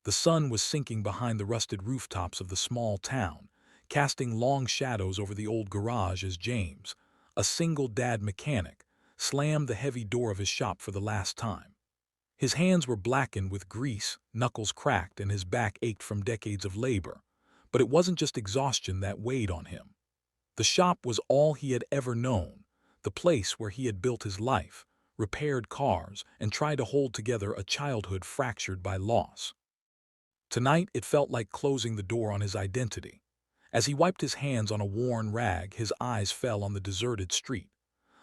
The sun was sinking behind the rusted rooftops of the small town, casting long shadows over the old garage as James, a single-dad mechanic, slammed the heavy door of his shop for the last time. His hands were blackened with grease, knuckles cracked, and his back ached from decades of labor. But it wasn't just exhaustion that weighed on him. The shop was all he had ever known, the place where he had built his life, repaired cars, and tried to hold together a childhood fractured by loss. Tonight it felt like closing the door on his identity. As he wiped his hands on a worn rag, his eyes fell on the deserted street.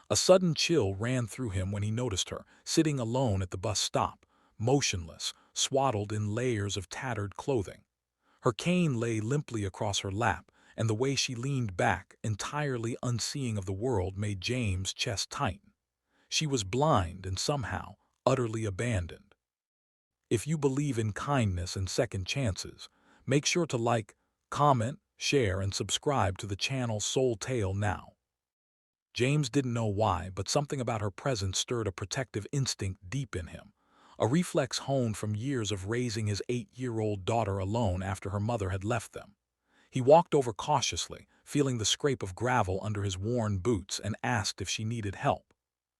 A sudden chill ran through him when he noticed her, sitting alone at the bus stop, motionless, swaddled in layers of tattered clothing. Her cane lay limply across her lap, and the way she leaned back, entirely unseeing of the world, made James' chest tighten. She was blind and somehow utterly abandoned. If you believe in kindness and second chances, make sure to like, comment, share, and subscribe to the channel Soul Tale now. James didn't know why, but something about her presence stirred a protective instinct deep in him, a reflex honed from years of raising his 8-year-old daughter alone after her mother had left them. He walked over cautiously, feeling the scrape of gravel under his worn boots, and asked if she needed help.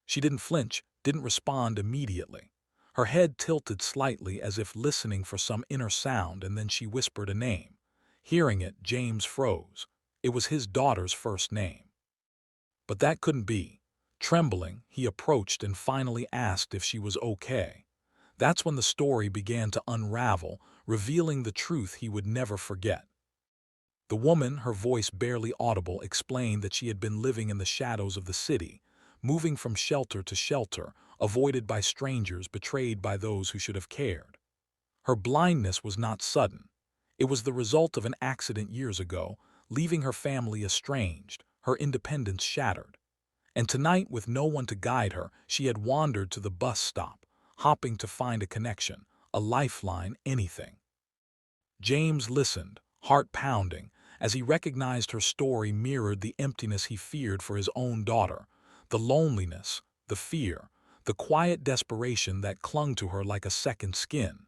She didn't flinch, didn't respond immediately. Her head tilted slightly as if listening for some inner sound, and then she whispered a name. Hearing it, James froze. It was his daughter's first name. But that couldn't be. Trembling, he approached and finally asked if she was okay. That's when the story began to unravel, revealing the truth he would never forget. The woman, her voice barely audible, explained that she had been living in the shadows of the city, moving from shelter to shelter, avoided by strangers, betrayed by those who should have cared. Her blindness was not sudden. It was the result of an accident years ago, leaving her family estranged, her independence shattered. And tonight, with no one to guide her, she had wandered to the bus stop, hopping to find a connection, a lifeline, anything. James listened, heart pounding, as he recognized her story mirrored the emptiness he feared for his own daughter, the loneliness, the fear, the quiet desperation that clung to her like a second skin.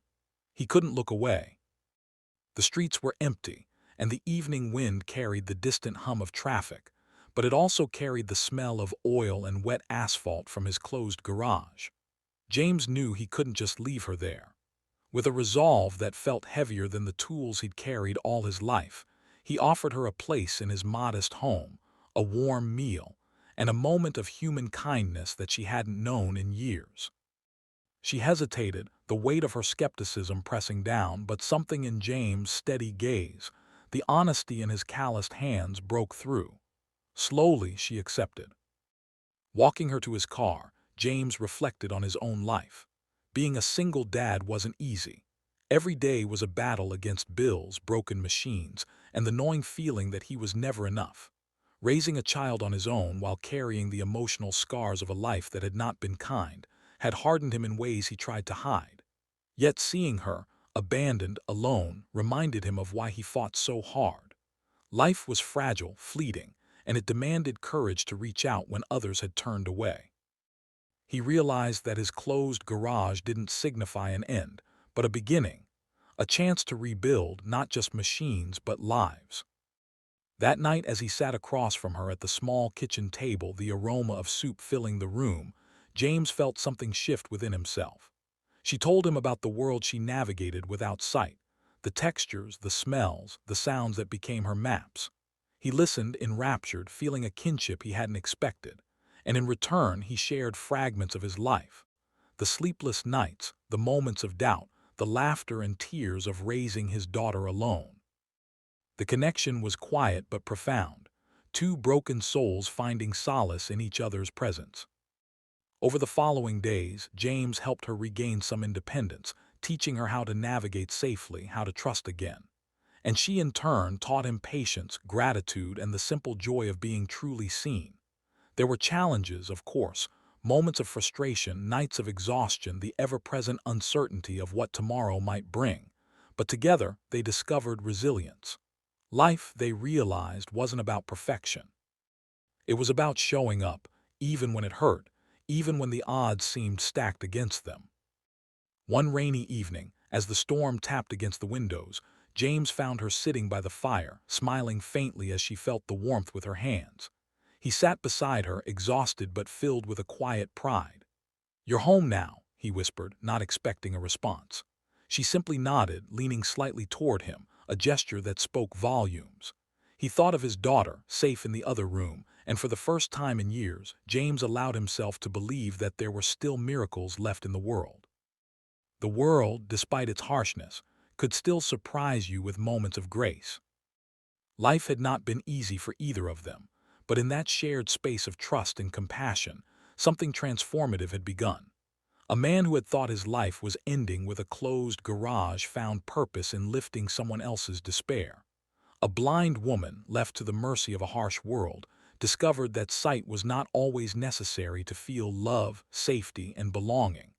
He couldn't look away. The streets were empty, and the evening wind carried the distant hum of traffic, but it also carried the smell of oil and wet asphalt from his closed garage. James knew he couldn't just leave her there. With a resolve that felt heavier than the tools he'd carried all his life, he offered her a place in his modest home, a warm meal, and a moment of human kindness that she hadn't known in years. She hesitated, the weight of her skepticism pressing down, but something in James' steady gaze, the honesty in his calloused hands, broke through. Slowly, she accepted. Walking her to his car, James reflected on his own life. Being a single dad wasn't easy. Every day was a battle against bills, broken machines, and the gnawing feeling that he was never enough. Raising a child on his own while carrying the emotional scars of a life that had not been kind had hardened him in ways he tried to hide. Yet seeing her, abandoned, alone, reminded him of why he fought so hard. Life was fragile, fleeting, and it demanded courage to reach out when others had turned away. He realized that his closed garage didn't signify an end, but a beginning, a chance to rebuild not just machines but lives. That night, as he sat across from her at the small kitchen table, the aroma of soup filling the room, James felt something shift within himself. She told him about the world she navigated without sight, the textures, the smells, the sounds that became her maps. He listened, enraptured, feeling a kinship he hadn't expected, and in return he shared fragments of his life. The sleepless nights, the moments of doubt, the laughter and tears of raising his daughter alone. The connection was quiet but profound, two broken souls finding solace in each other's presence. Over the following days, James helped her regain some independence, teaching her how to navigate safely, how to trust again. And she in turn taught him patience, gratitude, and the simple joy of being truly seen. There were challenges, of course, moments of frustration, nights of exhaustion, the ever-present uncertainty of what tomorrow might bring. But together, they discovered resilience. Life, they realized, wasn't about perfection. It was about showing up, even when it hurt, even when the odds seemed stacked against them. One rainy evening, As the storm tapped against the windows, James found her sitting by the fire, smiling faintly as she felt the warmth with her hands. He sat beside her, exhausted but filled with a quiet pride. "You're home now," he whispered, not expecting a response. She simply nodded, leaning slightly toward him, a gesture that spoke volumes. He thought of his daughter, safe in the other room, and for the first time in years, James allowed himself to believe that there were still miracles left in the world. The world, despite its harshness, could still surprise you with moments of grace. Life had not been easy for either of them, but in that shared space of trust and compassion, something transformative had begun. A man who had thought his life was ending with a closed garage found purpose in lifting someone else's despair. A blind woman, left to the mercy of a harsh world, discovered that sight was not always necessary to feel love, safety, and belonging.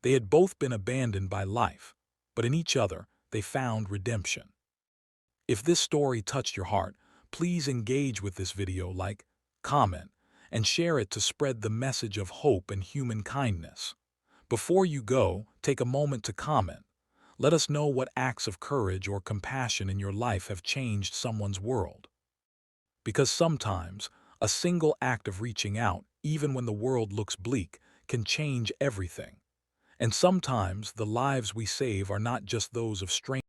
They had both been abandoned by life, but in each other they found redemption. If this story touched your heart, please engage with this video, like, comment, and share it to spread the message of hope and human kindness. Before you go, take a moment to comment. Let us know what acts of courage or compassion in your life have changed someone's world. Because sometimes, a single act of reaching out, even when the world looks bleak, can change everything. And sometimes the lives we save are not just those of strangers.